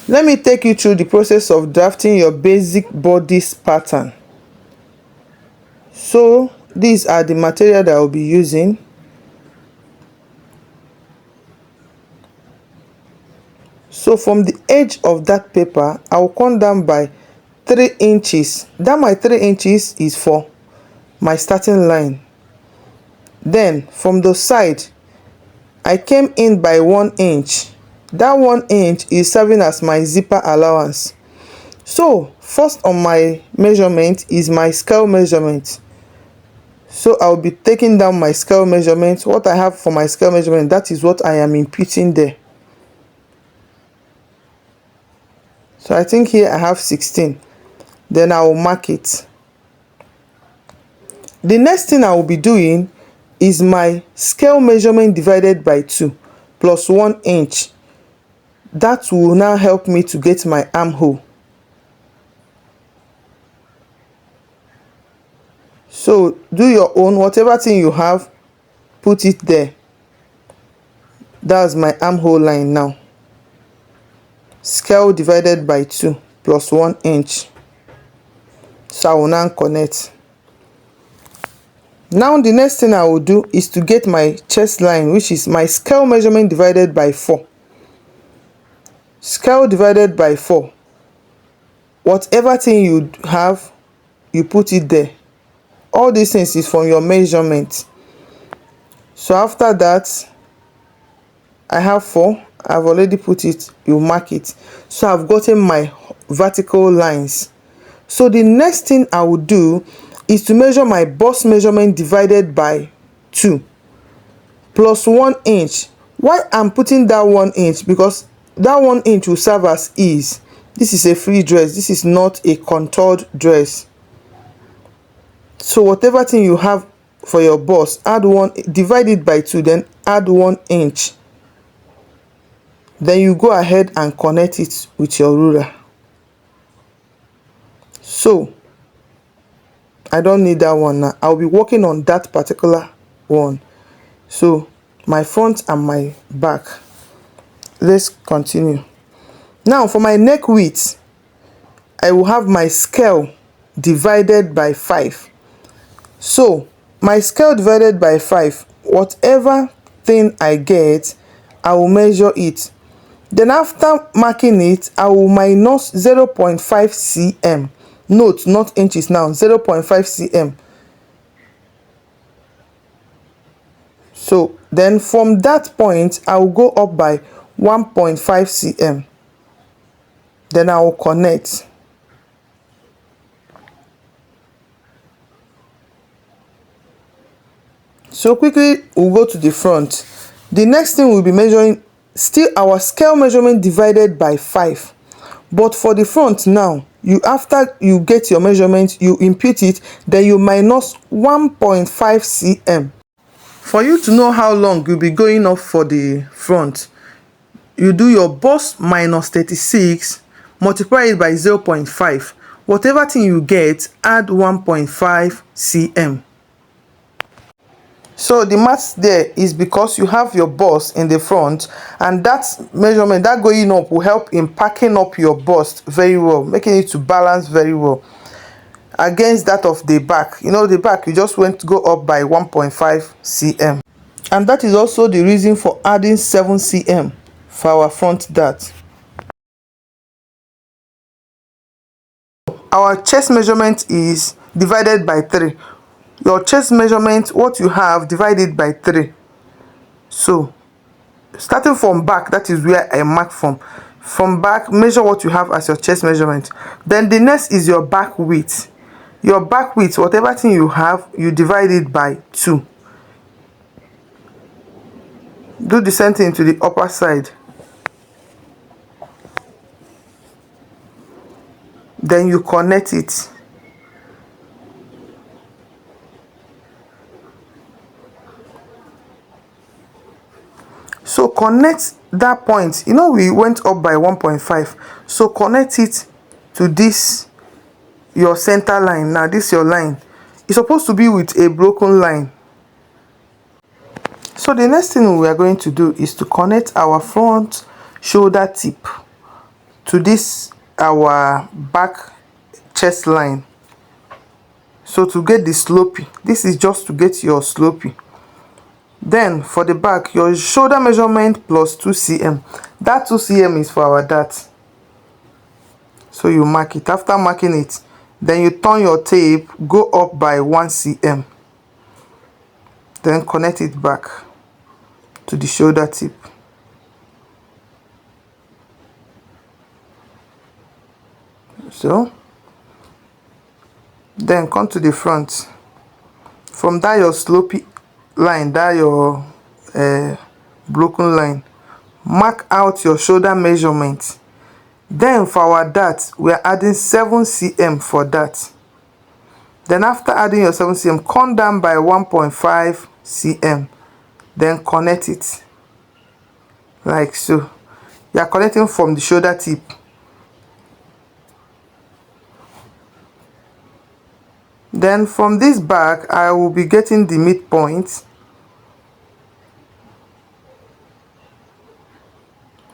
Let me take you through the process of drafting your basic bodice pattern. So these are the material that I will be using. So from the edge of that paper, I will come down by 3 inches. That my 3 inches is for my starting line. Then from the side, I came in by 1 inch. That 1 inch is serving as my zipper allowance. So first on my measurement is my scale measurement. So I'll be taking down my scale measurement. What I have for my scale measurement, that is what I am inputting there. So I think here I have 16. Then I will mark it. The next thing I will be doing is my scale measurement divided by 2 plus 1 inch. That will now help me to get my armhole. So do your own, whatever thing you have, put it there. That's my armhole line now. Scale divided by 2 plus 1 inch. So I will now connect. Now the next thing I will do is to get my chest line, which is my scale measurement divided by 4. Scale divided by 4. Whatever thing you have, you put it there. All these things is from your measurement. So after that, I have 4. I've already put it. You mark it. So I've gotten my vertical lines. So the next thing I will do is to measure my bust measurement divided by 2 plus 1 inch. Why I'm putting that 1 inch? Because that 1 inch will serve as ease. This is a free dress. This is not a contoured dress. So whatever thing you have for your bust, add 1, divide it by 2, then add 1 inch. Then you go ahead and connect it with your ruler. So I don't need that one now. I'll be working on that particular one. So my front and my back. Let's continue. Now for my neck width, I will have my scale divided by 5. So my scale divided by 5, whatever thing I get, I will measure it. Then after marking it, I will minus 0.5 cm. Note, not inches now, 0.5 cm. So then from that point, I will go up by 1.5 cm. Then I will connect. So quickly we'll go to the front. The next thing we'll be measuring, still our scale measurement divided by 5. But for the front now, after you get your measurement, you impute it, then you minus 1.5 cm. For you to know how long you'll be going up for the front, you do your bust minus 36, multiply it by 0.5. Whatever thing you get, add 1.5 cm. So the math there is because you have your bust in the front, and that measurement, that going up, will help in packing up your bust very well, making it to balance very well against that of the back. You know, the back, you just went to go up by 1.5 cm. And that is also the reason for adding 7 cm for our front dart. Our chest measurement is divided by 3. Your chest measurement, what you have, divided by 3. So starting from back, that is where I mark from. From back, measure what you have as your chest measurement. Then the next is your back width. Your back width, whatever thing you have, you divide it by 2. Do the same thing to the upper side. Then you connect it. So connect that point. You know, we went up by 1.5. So connect it to this, your center line. Now this your line. It's supposed to be with a broken line. So the next thing we are going to do is to connect our front shoulder tip to this our back chest line. So to get the slopey, this is just to get your slopey. Then for the back, your shoulder measurement plus 2 cm. That 2 cm is for our dart. So you mark it. After marking it, then you turn your tape, go up by 1 cm. Then connect it back to the shoulder tip. So then come to the front. From that your slopey line, that your broken line, mark out your shoulder measurement. Then for our dart, we are adding 7 cm for that. Then after adding your 7 cm, come down by 1.5 cm. Then connect it like so. You are connecting from the shoulder tip. Then from this back, I will be getting the midpoint.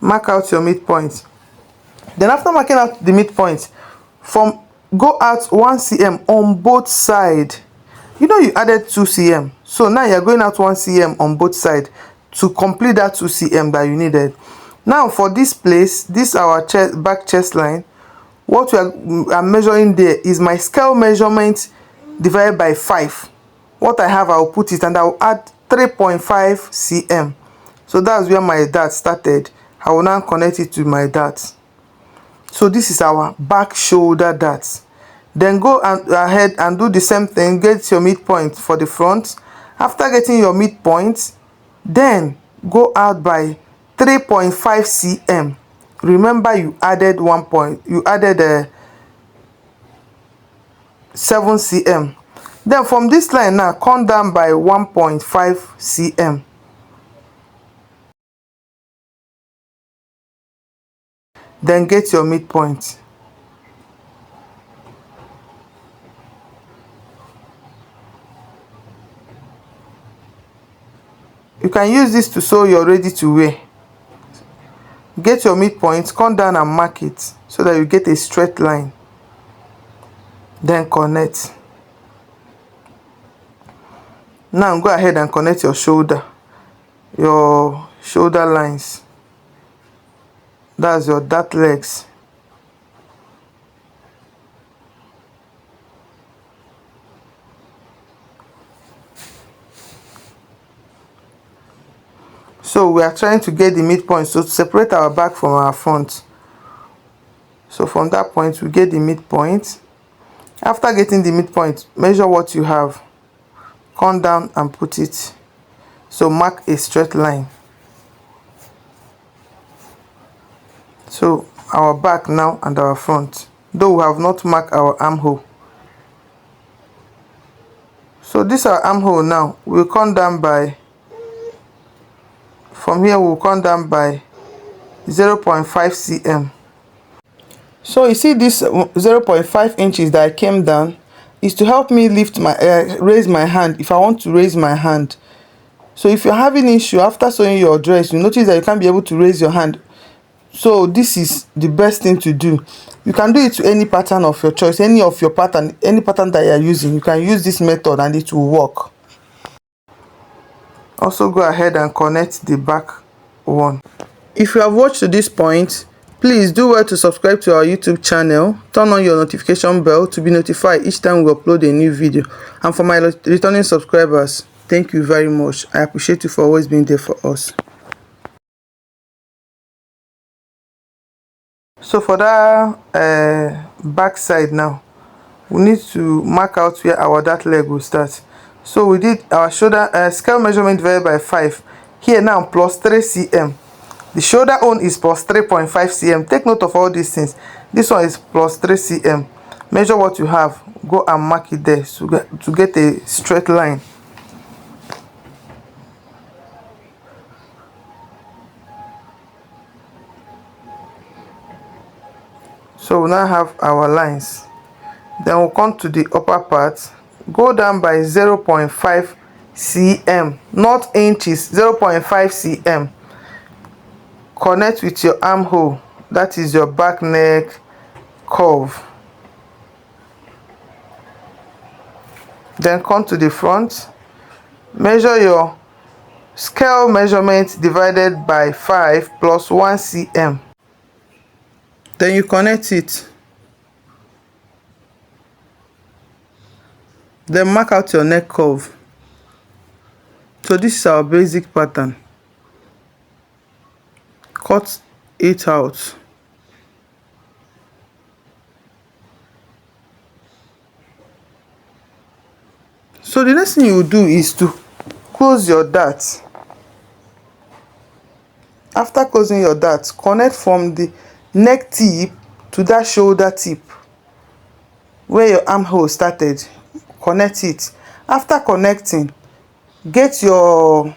Mark out your midpoint. Then after marking out the midpoint, go out 1 cm on both sides. You know you added 2 cm, so now you're going out 1 cm on both sides to complete that 2 cm that you needed. Now for this place, this our back chest line, what we are measuring there is my scale measurement divided by 5. What I have, I'll put it, and I'll add 3.5 cm. So that's where my dart started. I will now connect it to my dart. So this is our back shoulder dart. Then go ahead and do the same thing. Get your midpoint for the front. After getting your midpoint, then go out by 3.5 cm. Remember you added 7 cm. Then from this line now, come down by 1.5 cm. Then get your midpoint. You can use this to sew your ready to wear. Get your midpoint, come down and mark it so that you get a straight line. Then connect. Now go ahead and connect your shoulder lines. That's your dart legs. So we are trying to get the midpoint, so to separate our back from our front. So from that point, we get the midpoint. After getting the midpoint, measure what you have. Come down and put it. So mark a straight line. So our back now and our front, though we have not marked our armhole. So this is our armhole now. We'll come down by, from here we'll come down by 0.5 cm. So you see this 0.5 inches that I came down is to help me lift my raise my hand if I want to raise my hand. So if you're having issue after sewing your dress, you notice that you can't be able to raise your hand. So this is the best thing to do. You can do it to any pattern of your choice, any of your pattern, any pattern that you are using. You can use this method and it will work. Also go ahead and connect the back one. If you have watched to this point, please do well to subscribe to our YouTube channel, turn on your notification bell to be notified each time we upload a new video. And for my returning subscribers, thank you very much. I appreciate you for always being there for us. So for that back side now, we need to mark out where our dart leg will start. So we did our shoulder scale measurement divided by 5. Here now plus 3 cm. The shoulder own is plus 3.5 cm. Take note of all these things. This one is plus 3 cm. Measure what you have. Go and mark it there to get a straight line. So we now have our lines. Then we'll come to the upper part. Go down by 0.5 cm, not inches, 0.5 cm. Connect with your armhole that is your back neck curve. Then come to the front, measure your scale measurement divided by 5 plus 1 cm. Then you connect it. Then mark out your neck curve. So this is our basic pattern. Cut it out. So the next thing you do is to close your dart. After closing your dart, connect from the neck tip to that shoulder tip where your armhole started. Connect it. After connecting, get your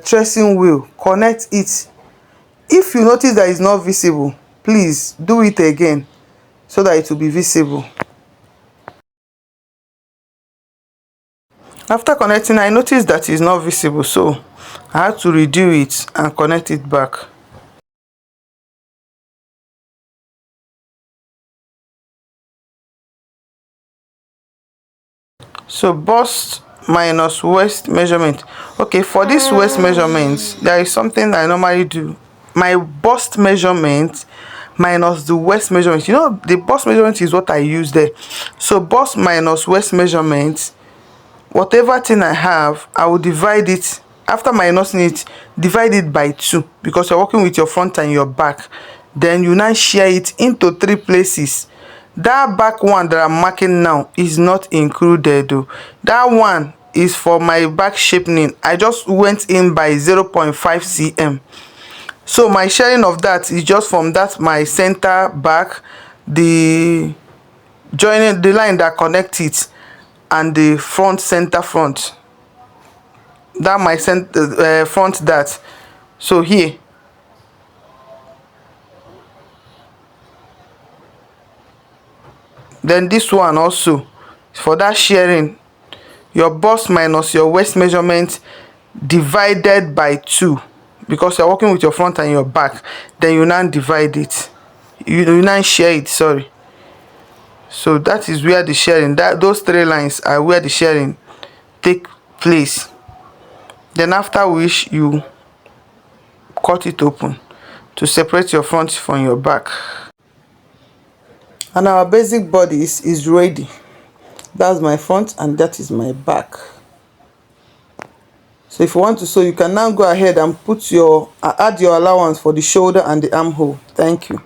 tracing wheel, connect it. If you notice that it's not visible, please do it again so that it will be visible. After connecting, I noticed that it's not visible, so I had to redo it and connect it back. So bust minus waist measurement. Okay, for this waist measurement, there is something I normally do. My bust measurement minus the waist measurement. You know, the bust measurement is what I use there. So bust minus waist measurement, whatever thing I have, I will divide it. After minusing it, divide it by 2 because you're working with your front and your back. Then you now share it into 3 places. That back one that I'm marking now is not included though. That one is for my back shaping. I just went in by 0.5 cm. So my sharing of that is just from that my center back, the joining the line that connects it, and the front center front. That my center front that. So here. Then this one also for that sharing, your bust minus your waist measurement divided by 2 because you're working with your front and your back. Then you now divide it, you now share it, sorry. So that is where the sharing, that those 3 lines are where the sharing take place. Then after which you cut it open to separate your front from your back. And our basic bodice is ready. That's my front and that is my back. So if you want to sew, you can now go ahead and put your add your allowance for the shoulder and the armhole. Thank you.